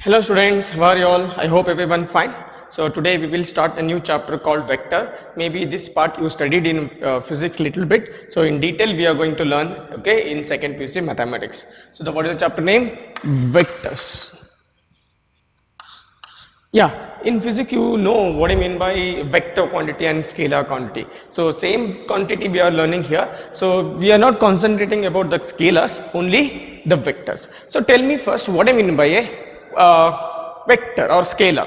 Hello students, how are you all? I hope everyone fine. So today we will start a new chapter called vector. Maybe this part you studied in physics little bit. So in detail we are going to learn in second PUC mathematics. So what is the chapter name? Vectors. Yeah, in physics you know what I mean by vector quantity and scalar quantity. So same quantity we are learning here. So we are not concentrating about the scalars, only the vectors. So tell me first what I mean by a vector or scalar.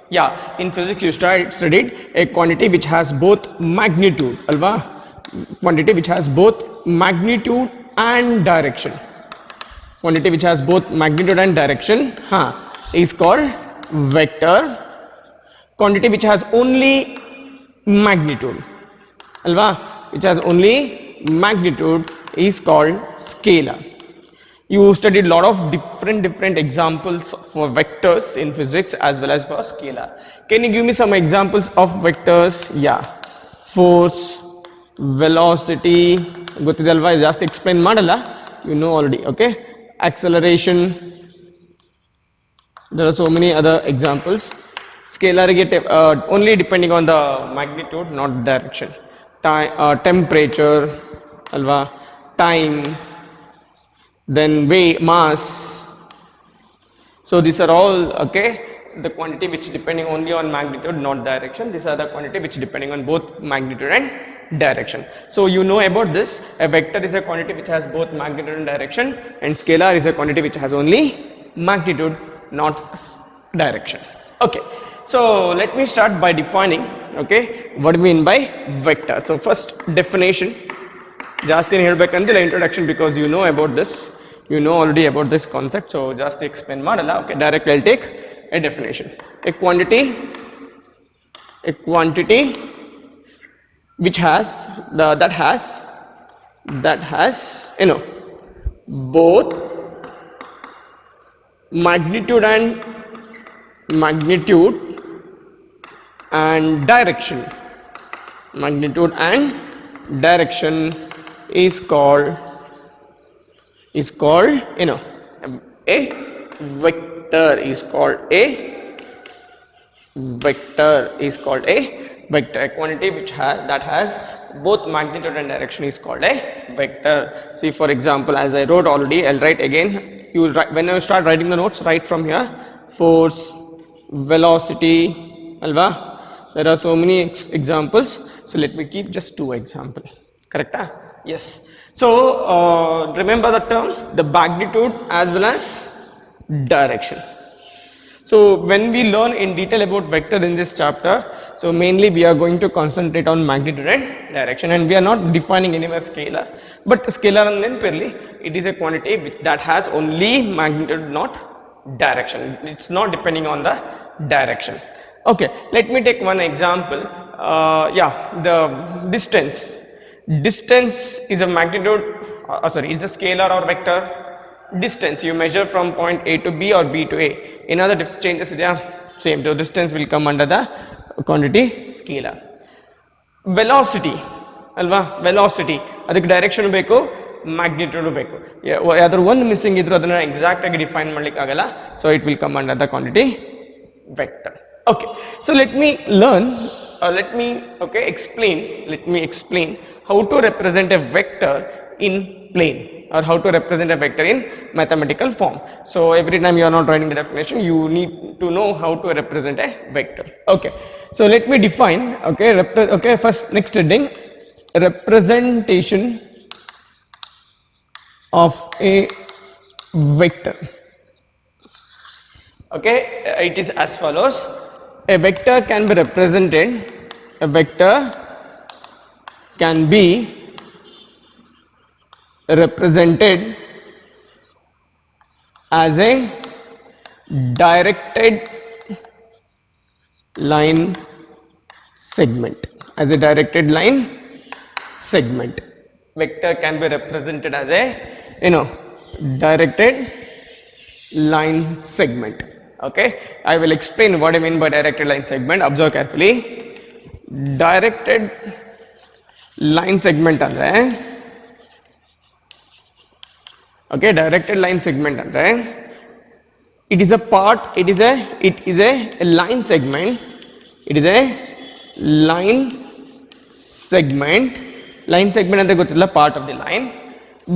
Yeah, in physics you studied a quantity which has both magnitude, alva? Quantity which has both magnitude and direction. Quantity which has both magnitude and direction is called vector. Quantity which has only magnitude, alva, which has only magnitude is called scalar. You studied a lot of different examples for vectors in physics as well as for scalar. Can you give me some examples of vectors? Yeah, force, velocity ಗೊತ್ತಿದಲ್ವಾ, ಜಾಸ್ತಿ explain ಮಾಡಲ್ಲ, you know already. Okay, acceleration, there are so many other examples. Scalar get only depending on the magnitude, not direction. Time, temperature, alva, time, then weight, mass. So these are all the quantity which depending only on magnitude, not direction. These are the quantity which depending on both magnitude and direction. So you know about this. A vector is a quantity which has both magnitude and direction, and scalar is a quantity which has only magnitude, not direction. Okay, so let me start by defining what we mean by vector. So first definition, ಜಾಸ್ತಿ ಹೇಳಬೇಕಂತಿಲ್ಲ introduction, because you know about this, you know already about this concept, so ಜಾಸ್ತಿ explain ಮಾಡಲ್ಲ. Okay, directly I'll take a definition. A quantity which has that has both magnitude and direction. Magnitude and direction is called a vector. Is called a vector. Is called a vector. A quantity which has both magnitude and direction is called a vector. See, for example, as I wrote already, I'll write again. You will write, when you start writing the notes, write from here: force, velocity, alva. There are so many examples, so let me keep just two examples. Correct? Yes. So remember the term, the magnitude as well as direction. So when we learn in detail about vector in this chapter, so mainly we are going to concentrate on magnitude and direction, and we are not defining anywhere scalar. But scalar and then purely it is a quantity that has only magnitude, not direction. It's not depending on the direction. Okay, let me take one example. The distance. Distance is a magnitude, is a scalar or vector. Distance you measure from point A to B or B to A. Another changes there, same. So distance will come under the quantity scalar. Velocity, alva, velocity ಅದಕ್ಕೆ direction ಬೇಕು, magnitude ಬೇಕು. ಯಾವ್ದಾದ್ರು ಒಂದು missing ಇದ್ರೂ ಅದನ್ನ exact ಆಗಿ define ಮಾಡ್ಲಿಕ್ಕೆ ಆಗಲ್ಲ, so it will come under the quantity vector. Okay, so let me explain how to represent a vector in plane, or how to represent a vector in mathematical form. So every time you are not writing the definition, you need to know how to represent a vector. Okay, so let me define. First, next heading, representation of a vector. Okay, it is as follows. A vector can be represented as a directed line segment. Vector can be represented as a directed line segment. Okay, I will explain what I mean by directed line segment. Observe carefully. Directed line segment andre directed line segment andre it is a part, it is a line segment, it is a line segment, line segment ante gottilla, part of the line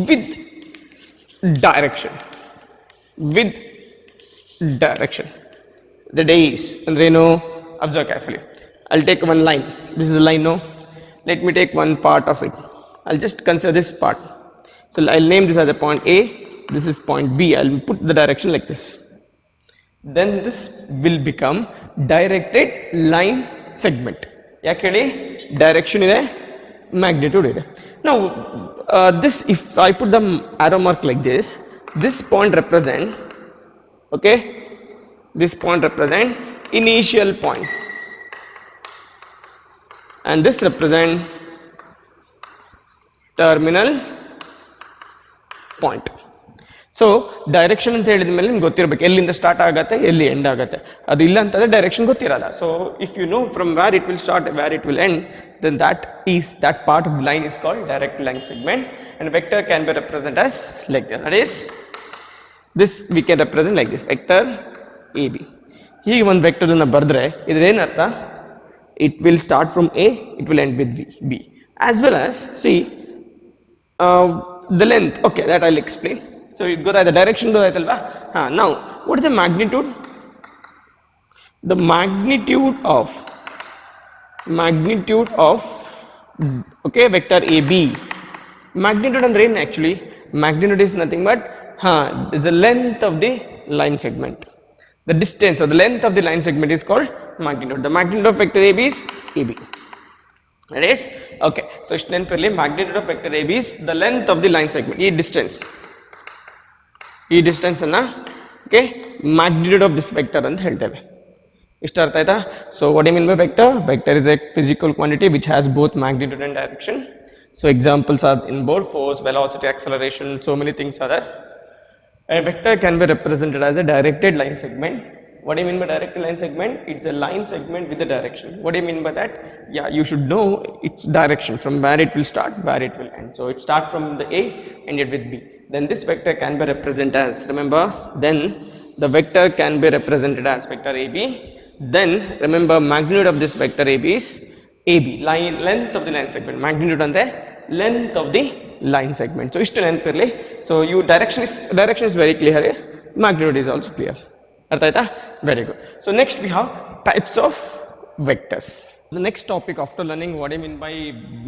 with direction, with direction. The days andre no, observe carefully. I'll take one line, this is a line, no, let me take one part of it, I'll just consider this part. So I'll name this as a point A, this is point B, I'll put the direction like this. Then this will become directed line segment. ಯಾಕೆ ಹೇಳಿ, direction ಇದೆ, magnitude ಇದೆ. Now this, if I put the arrow mark like this point represent, okay, this point represent initial point and this represent terminal point. So direction ಅಂತ ಹೇಳಿದ ಮೇಲೆ ನಿಮ್ಗೆ ಗೊತ್ತಿರಬೇಕು ಎಲ್ಲಿಂದ ಸ್ಟಾರ್ಟ್ ಆಗುತ್ತೆ ಎಲ್ಲಿ ಎಂಡ್ ಆಗುತ್ತೆ, ಅದು ಇಲ್ಲ ಅಂತಂದ್ರೆ ಡೈರೆಕ್ಷನ್ ಗೊತ್ತಿರಲ್ಲ. So if you know from where it will start where it will end, then that part of the line is called direct line segment, and vector can be represented as like this. That is, this we can represent like this, vector AB. ಹೀಗೆ ಒಂದು vector ಅನ್ನು ಬರೆದ್ರೆ ಇದೇನರ್ಥ, it will start from A, it will end with B, as well as see the length. Okay, that I'll explain. So it goes the direction goes. Now what is the magnitude? The magnitude of okay vector AB. Magnitude and rain, actually magnitude is nothing but is the length of the line segment. The distance or the length of the line segment is called magnitude. The magnitude of vector AB is AB. That is okay. So magnitude of vector AB is the length of the line segment. ಈ distance ಅನ್ನ okay magnitude of this vector ಅಂತ ಹೇಳ್ತೇವೆ. ಇಷ್ಟ ಅರ್ಥ ಆಯ್ತಾ? So what you mean by vector? Vector is a physical quantity which has both magnitude and direction. So examples are in board force, velocity, acceleration, so many things are there. A vector can be represented as a directed line segment. What do you mean by directed line segment? It's a line segment with a direction. What do you mean by that? Yeah, you should know its direction, from where it will start, where it will end. So it starts from the A, ended with B. Then this vector can be represented as, remember, then the vector can be represented as vector AB. Then remember, magnitude of this vector AB is AB, line length of the line segment. Magnitude and the length of the line segment. So ishtu nenpirli. So you direction is very clear here. Magnitude is also clear. Artha aita? Very good. So next we have types of vectors. The next topic, after learning what I mean by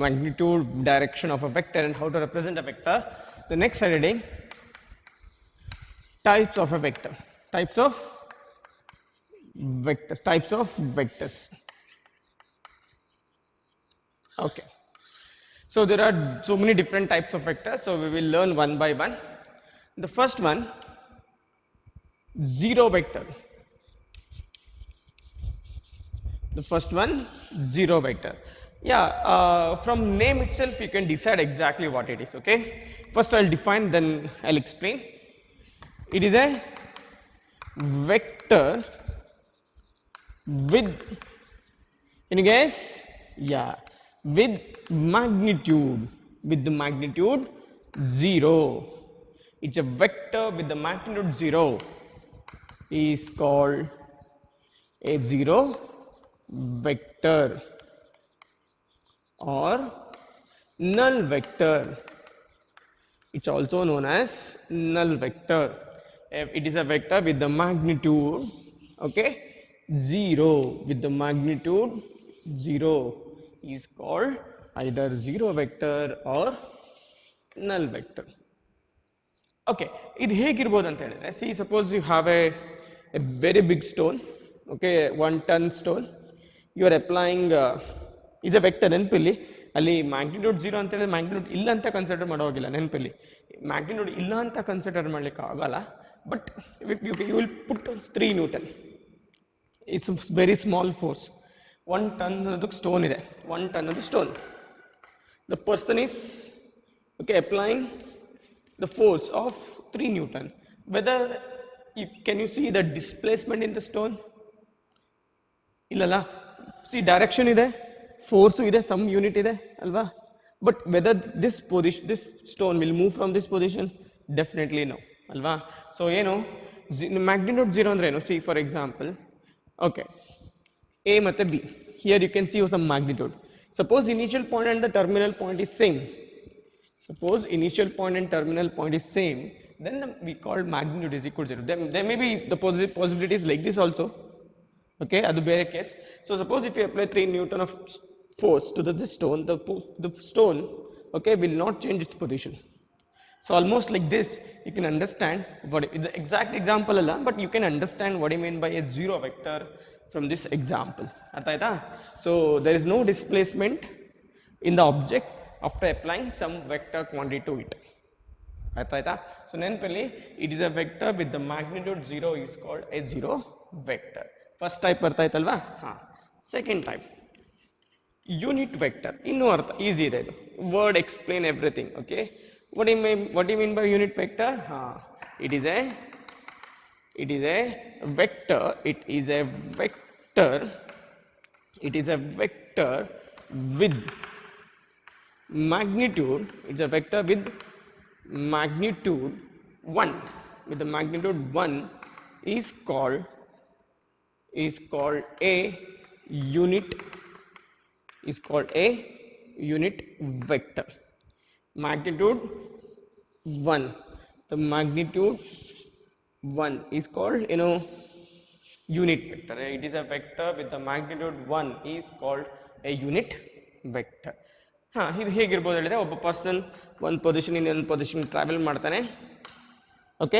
magnitude, direction of a vector and how to represent a vector, the next heading, types of a vector. Types of vectors. Okay. So there are so many different types of vectors, so we will learn one by one. The first one, zero vector. The first one, zero vector. Yeah, from name itself you can decide exactly what it is. Okay, first I'll define, then I'll explain. It is a vector with, can you guess? Yeah, with magnitude, the magnitude 0. It's a vector with the magnitude 0 is called a zero vector or null vector. It's also known as null vector. It is a vector with the magnitude, okay, 0, with the magnitude 0 is called either zero vector or null vector. Okay, ಇದು ಹೇಗಿರ್ಬೋದು ಅಂತ ಹೇಳಿದ್ರೆ, see suppose you have a very big stone, okay, 1 ton stone, you are applying is a vector. ನೆನಪಿಲ್ಲಿ ಅಲ್ಲಿ magnitude 0 ಅಂತ ಹೇಳಿದ್ರೆ magnitude ಇಲ್ಲ ಅಂತ consider ಮಾಡೋಗಿಲ್ಲ. ನೆನಪಿಲ್ಲಿ magnitude ಇಲ್ಲ ಅಂತ ಕನ್ಸಿಡರ್ ಮಾಡ್ಲಿಕ್ಕೆ ಆಗಲ್ಲ, but you will put 3 Newton. It's a very small force. 1 ton ಅನ್ನೋದು ಸ್ಟೋನ್ ಇದೆ, 1 ton ಅನ್ನೋದು stone. The person is okay applying the force of 3 Newton. Whether can you see the displacement in the stone? Illala. See, direction ಇದೆ, force ಇದೆ, some unit ಇದೆ ಅಲ್ವಾ, but whether this stone will move from this position, definitely no ಅಲ್ವಾ. So ಏನು, magnitude 0 ಅಂದ್ರೆ ಏನು? See for example, okay, A ಮತ್ತೆ B. Here you can see some magnitude. Suppose initial point and the terminal point is same. Suppose initial point and terminal point is same, then we call magnitude is equal to 0. Then there may be the possibilities like this also. Okay, adu bere case. So suppose if you apply 3 Newton of force to the stone, the stone, okay, will not change its position. So almost like this, you can understand what the exact example alla, but you can understand what I mean by a zero vector from this example. Artha aita? So there is no displacement in the object after applying some vector quantity to it. Artha aita? So nenpalli, it is a vector with the magnitude 0 is called a zero vector. First type artha aitalva? Second type, unit vector. Innu artha easy ide idu. Word explain everything. Okay, what do you mean by unit vector? It is a vector. It is a vector with magnitude. It's a vector with magnitude 1. With the magnitude 1 is called a unit vector. Magnitude 1. The magnitude 1 is called unit vector. It is a vector with the magnitude 1 is called a unit vector. ಇದು ಹೇಗಿರ್ಬೋದು ಹೇಳಿದ್ರೆ, ಒಬ್ಬ person ಒಂದು position ಇನ್ನೊಂದು position travel ಮಾಡ್ತಾನೆ, okay,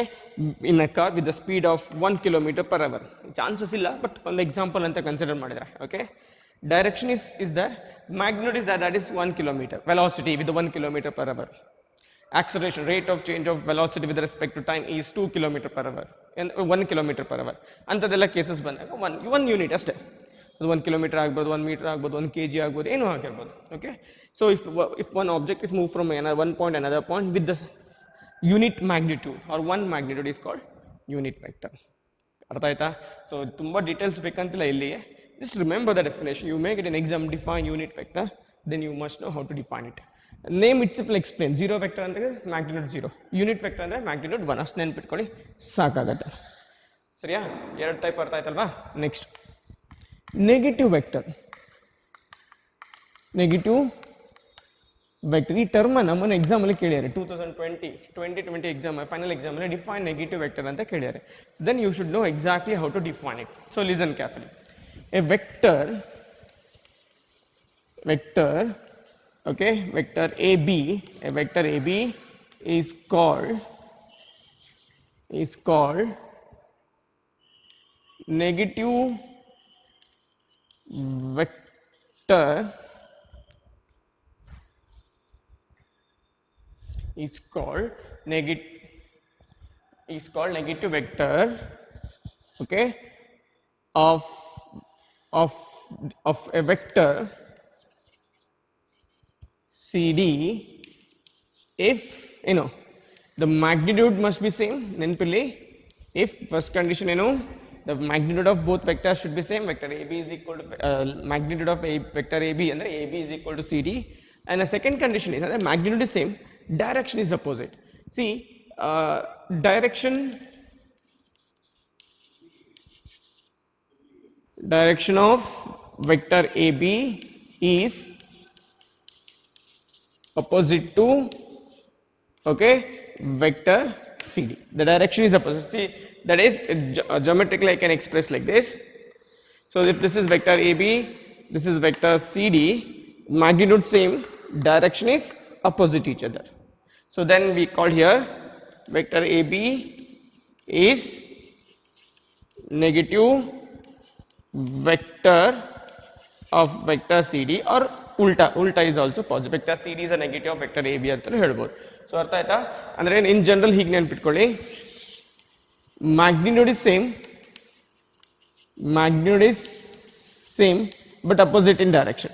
in a car with the speed of 1 km per hour. Chances ಇಲ್ಲ, but ಒಂದು example ಅಂತ consider ಮಾಡಿದ್ರೆ, okay, direction is there, magnitude is that is 1 km, velocity with 1 km per hour, acceleration, rate of change of velocity with respect to time is 2 km per hour and 1 km per hour. ಅಂತದೆಲ್ಲ cases ಬಂದಾಗ one unit ಅಷ್ಟೇ, ಅದು 1 km ಆಗ್ಬೋದು, 1 metre ಆಗ್ಬೋದು, 1 kg ಆಗ್ಬೋದು, ಏನೂ ಆಗಿರ್ಬೋದು. Okay, so if one object is move from one point another point with the unit magnitude or one magnitude is called unit vector. ಅರ್ಥ ಆಯ್ತಾ? ಸೊ ತುಂಬ ಡೀಟೇಲ್ಸ್ ಬೇಕಂತಿಲ್ಲ ಇಲ್ಲಿಗೆ. Just remember the definition. You make it an exam, define unit vector, then you must know how to define it. Name itself will explain. Zero vector ಅಂದ್ರೆ magnitude 0, unit vector ಅಂದ್ರೆ magnitude 1. ಅಷ್ಟು ನೆನ್ಪಿಟ್ಕೊಳ್ಳಿ ಸಾಕಾಗತ್ತೆ. ಸರಿಯಾ? ಎರಡು type ಅರ್ಥ ಆಯ್ತಲ್ವಾ? Next negative vector. ಈ term ನಮ್ಮನ್ನು ಎಕ್ಸಾಮಲ್ಲಿ ಕೇಳಿದ್ದಾರೆ 2020 ಎಕ್ಸಾಮ್, ಫೈನಲ್ ಎಕ್ಸಾಮಲ್ಲಿ ಡಿಫೈನ್ ನೆಗೆಟಿವ್ ವೆಕ್ಟರ್ ಅಂತ ಕೇಳಿದ್ದಾರೆ. Then you should know exactly how to define it. So listen carefully. A vector, okay, vector AB, a vector AB is called negative vector, is called negative vector, okay, of a vector CD if the magnitude must be same. Nenpilli, if first condition the magnitude of both vectors should be same. Vector AB is equal to magnitude of vector AB andre AB is equal to CD, and the second condition is that magnitude is same, direction is opposite. See, direction of vector AB is opposite to, okay, vector CD. The direction is opposite. See, that is geometrically I can express like this. So if this is vector AB, this is vector CD, magnitude same, direction is opposite each other. So then we call here vector AB is negative vector of vector CD, or ulta is also positive. Vector CD is a negative of vector AB ಅಂತಾನು ಹೇಳ್ಬೋದು. So ಅರ್ಥ ಆಯ್ತಾ? ಅಂದ್ರೆ in general ಹೀಗೆ ನೆನ್ಪಿಟ್ಕೊಳ್ಳಿ, magnitude is same but opposite in direction.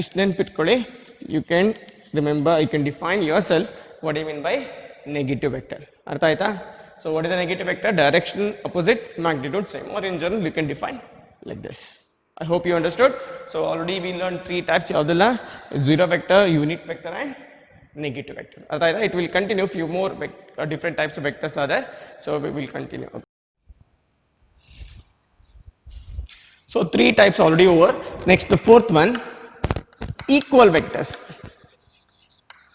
ಇಷ್ಟು ನೆನ್ಪಿಟ್ಕೊಳ್ಳಿ. You can remember, you can define yourself what you mean by negative vector. ಅರ್ಥ ಆಯ್ತಾ? So what is a negative vector? Direction opposite, magnitude same, or in general you can define like this. I hope you understood. So already we learned 3 types. Yaudalla? Zero vector, unit vector, and negative vector. It will continue, few more different types of vectors are there, so we will continue. Okay. So 3 types already over. Next, the fourth one, equal vectors.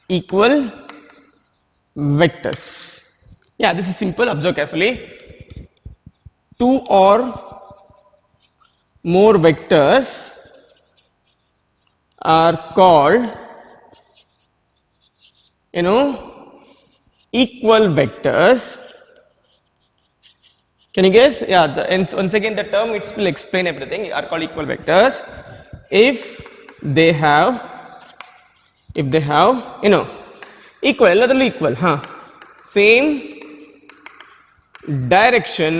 Equal vectors. Yeah, this is simple, observe carefully. 2 or more vectors are called, equal vectors. Can you guess? Yeah, and once again the term it will explain everything. Are called equal vectors if they have equal, ಎಲ್ಲದರಲ್ಲೂ equal, same direction,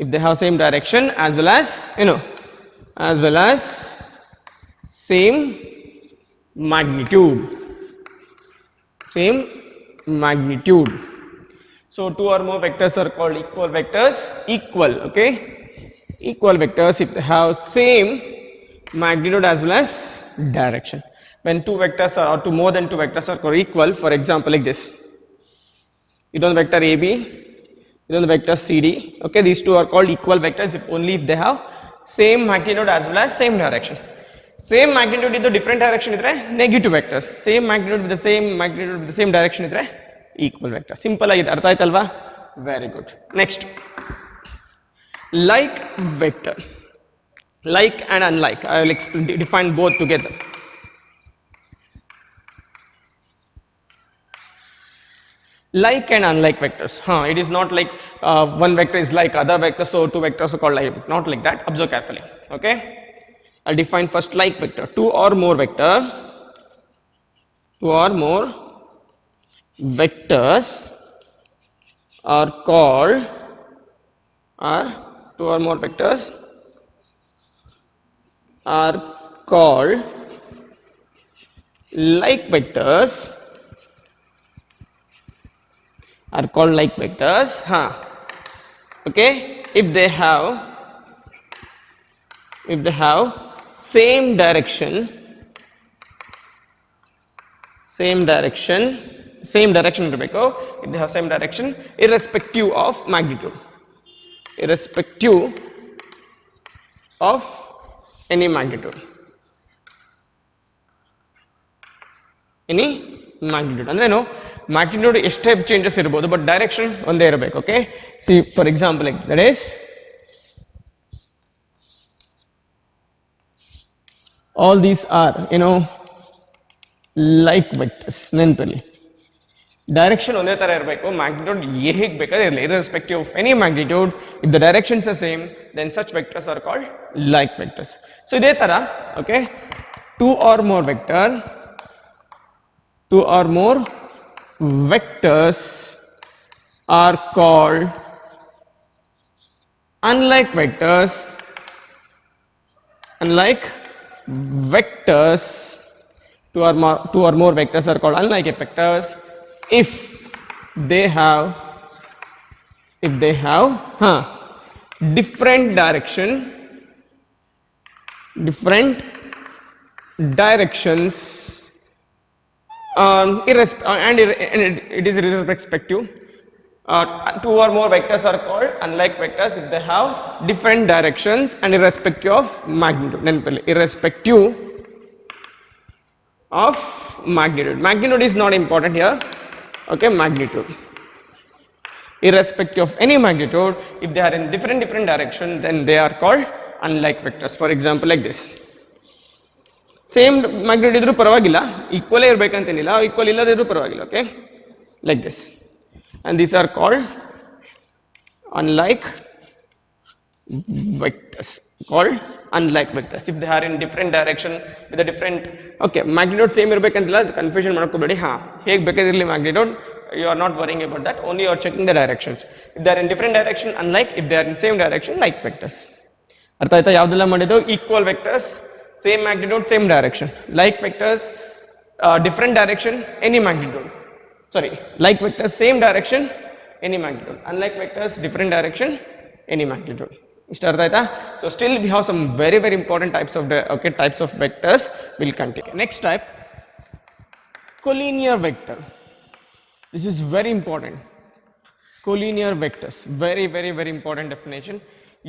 if they have same direction as well as same magnitude. So 2 or more vectors are called equal vectors. Equal, okay? Equal vectors if they have same magnitude as well as direction. When 2 vectors are, or 2 more than 2 vectors are called equal, for example like this. Idon vector AB, idon vector CD. Okay, these two are called equal vectors if only if they have same magnitude as well as same direction. Same magnitude with the different direction idre negative vectors. Same magnitude with the same direction idre equal vector. Simple agide, artha aitalva? Very good. Next, like vector. Like and unlike, I will define both together. Like and unlike vectors. It is not like one vector is like other vector, so 2 vectors are called like, not like that. Observe carefully. Okay, I'll define first like vector. 2 or more vectors are called, like vectors. Are called like vectors. Okay, if they have same direction ಇರಬೇಕು. If they have same direction irrespective of magnitude, any magnitude. ಅಂದ್ರೆ ಏನು, magnitude ಎಷ್ಟೇ changes ಇರಬಹುದು but direction ಒಂದೇ ಇರಬೇಕು. Okay, C for example like that is all these are like vectors. ನೆನಪಲ್ಲಿ direction ಒಂದೇ ತರ ಇರಬೇಕು, ಮ್ಯಾಗ್ನಿಟ್ಯೂಡ್ ಹೇಗೆ ಬೇಕಾದ್ರೆ ಇರಲಿ, irrespective of any magnitude. If the directions are same, then such vectors are called like vectors. So ಇದೇ ತರ, okay, 2 or more vectors are called unlike vectors. Two or more vectors are called unlike vectors if they have different directions and it is irrespective. 2 or more vectors are called unlike vectors if they have different directions and irrespective of magnitude. Irrespective of magnitude. Magnitude is not important here. Okay, magnitude. Irrespective of any magnitude, if they are in different direction, then they are called unlike vectors. For example, like this. Same magnitude idru paravagilla, equal irbekanteniಲ್ಲ, equal illadiru paravagilla. Okay, like this. And these are called unlike vectors. If they are in different direction with a different, okay, magnitude same irbekantilla, confusion ಮಾಡ್ಕೋಬೇಡಿ. ಹೇಗೆ ಬೇಕಾದಿರಲಿ magnitude, you are not worrying about that, only you are checking the directions. If they are in different direction unlike, if they are in same direction like vectors. ಅರ್ಥ ಆಯ್ತಾ ಯಾವ್ದೆಲ್ಲ ಮಾಡಿದ್ದು? equal vectors same magnitude same direction, like vectors different direction any magnitude, like vectors same direction any magnitude, unlike vectors different direction any magnitude. ಇಷ್ಟ ಅರ್ಥ ಆಯ್ತಾ? So still we have some very important types of vectors. We'll continue. Next type, Collinear vector. This is very important. Collinear vectors, very important definition.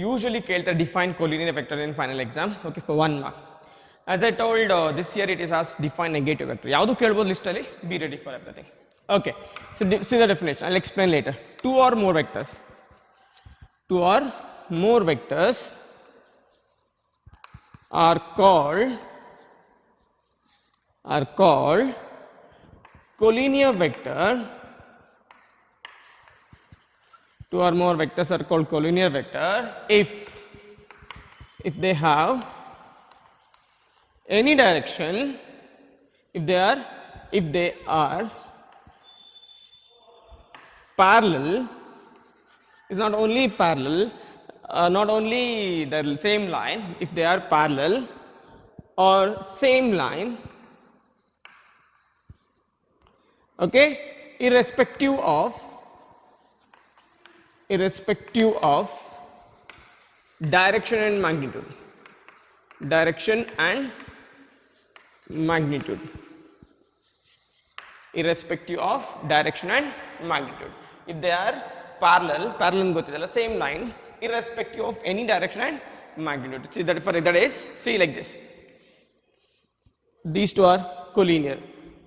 Usually ಕೇಳ್ತಾರೆ define collinear vector in final exam. Okay, for 1 mark. As I told, this year it is asked define negative vector. ಯಾವುದು ಕೇಳ್ಬೋದು list ಅಲ್ಲಿ, be ready for everything. Okay, so see the definition. I'll explain later. Two or more vectors are called collinear vector. Two or more vectors are called collinear vector if they have any direction, if they are parallel. Is not only parallel, not only the same line, if they are parallel or same line, okay, irrespective of direction and magnitude. Irrespective of direction and magnitude. If they are parallel ಗೊತ್ತಿದೆಲ್ಲ, same line, irrespective of any direction and magnitude. See that for that is, see like this. These two are collinear,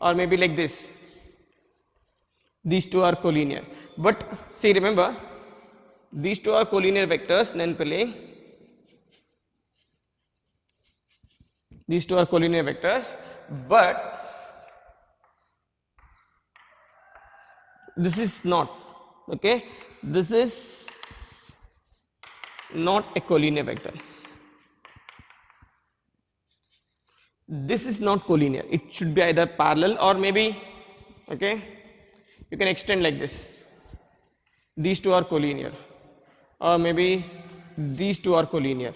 or maybe like this. These two are collinear. But see, remember, these two are collinear vectors. ನೆನಪಲ್ಲಿ these two are collinear vectors, but this is not, okay, this is not a collinear vector. This is not collinear. It should be either parallel or maybe, okay, you can extend like this. These two are collinear, or maybe these two are collinear.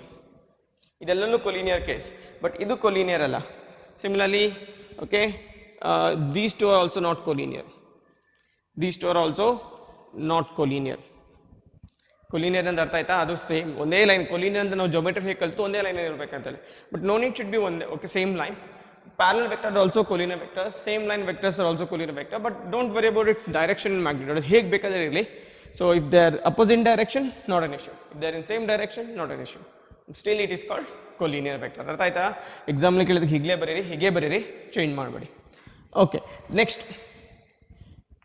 ಇದೆಲ್ಲನೂ collinear case, but ಇದು collinear ಅಲ್ಲ. Similarly, okay, these two are also not collinear. These two are also not collinear. Collinear ಅಂತ ಅರ್ಥ ಆಯ್ತಾ? ಅದು same ಒಂದೇ line. collinear ಅಂತ ನಾವು geometry ಹೇಗೆ ಕಲಿತು ಒಂದೇ line ಇರಬೇಕಂತೇಳಿ, but no need should be ಒಂದೇ, okay, same line. Parallel vectors are also collinear vectors, same line vectors are also collinear vector, but don't worry about its direction and magnitude. ಹೇಗೆ ಬೇಕಾದ್ರೆ ಇರಲಿ. So if they are opposite direction, not an issue. If they are in same direction, not an issue. Still it is called collinear vector. ಅರ್ಥ ಆಯ್ತಾ? Exam ನಲ್ಲಿ ಕೇಳಿದ್ರೆ ಹೀಗೆ ಬರೀರಿ, change ಮಾಡಬೇಡಿ. Okay, next,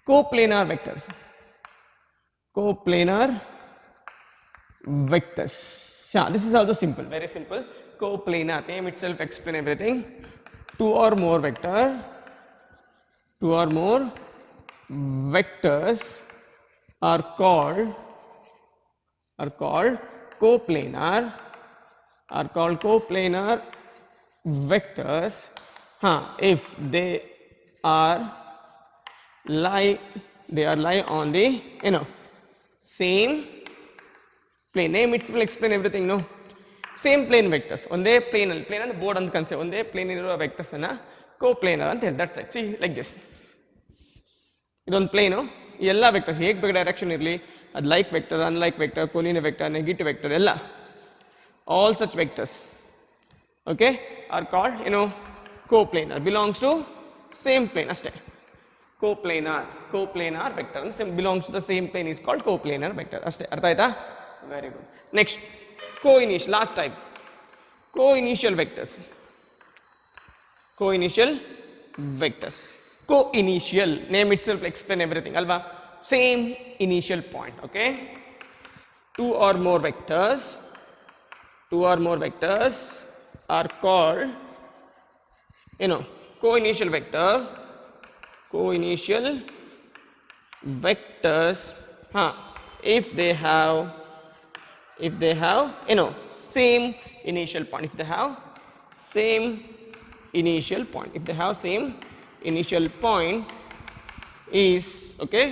coplanar vectors. Yeah, this is also simple, very simple. Coplanar, name itself explain everything. Two or more vectors are called coplanar vectors if they are lie on the same plane. Name itself will explain everything, no? Same plane vectors, ಒಂದೇ plane ಅಂದ್ರೆ board ಅಂತ ಕನ್ಸೆ, ಒಂದೇ plane ಇರುವ vectors ಅನ್ನ coplanar ಅಂತ ಹೇಳಿ. That's it. See like this. ಇದೊಂದು plain, ಎಲ್ಲ ವೆಕ್ಟರ್ ಹೇಗೆ ಬೇಕು ಡೈರೆಕ್ಷನ್ ಇರಲಿ, ಅದು like vector, unlike vector, collinear vector, negative vector, ಎಲ್ಲ all such vectors, okay, are called coplanar, belongs to same plane ಅಷ್ಟೇ. coplanar vector belongs to the same plane is called coplanar vector ಅಷ್ಟೇ. ಅರ್ಥ ಆಯ್ತಾ? Very good. Next, co-initial, last type, co-initial vectors. Co-initial, name itself explain everything alva. Same initial point, okay. Two or more vectors are called co-initial vectors if they have same initial point. If they have same initial point is, okay,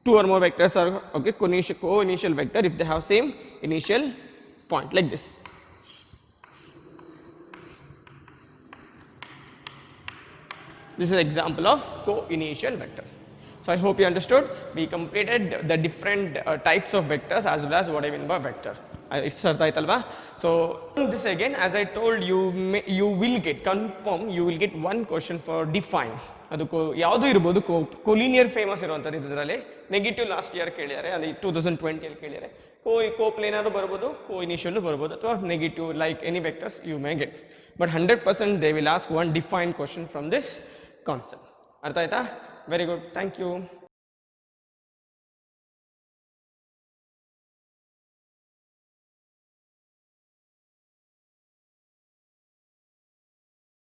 two or more vectors are, okay, co-initial vector if they have same initial point, like this. This is an example of co-initial vector. So I hope you understood. We completed the different types of vectors as well as what I mean by vector. It's ಅರ್ಥ ಆಯ್ತಲ್ವಾ? So this again as I told you will get confirm you will get one question for define. ಅದು ಯಾವುದು ಇರ್ಬೋದು, collinear famous ಇರುವಂಥದ್ದು ಇದರಲ್ಲಿ. Negative last year ಕೇಳಿದ್ದಾರೆ, ಅದು 2020 ಕೇಳಿದ್ದಾರೆ. ಕೋಪ್ಲೇನಾರು ಬರ್ಬೋದು, ಇನಿಷಿಯಲ್ ಬರ್ಬೋದು, ಅಥವಾ negative like any vectors you may get. But 100% they will ask one define question from this concept. ಅರ್ಥ ಆಯ್ತಾ? Very good, thank you.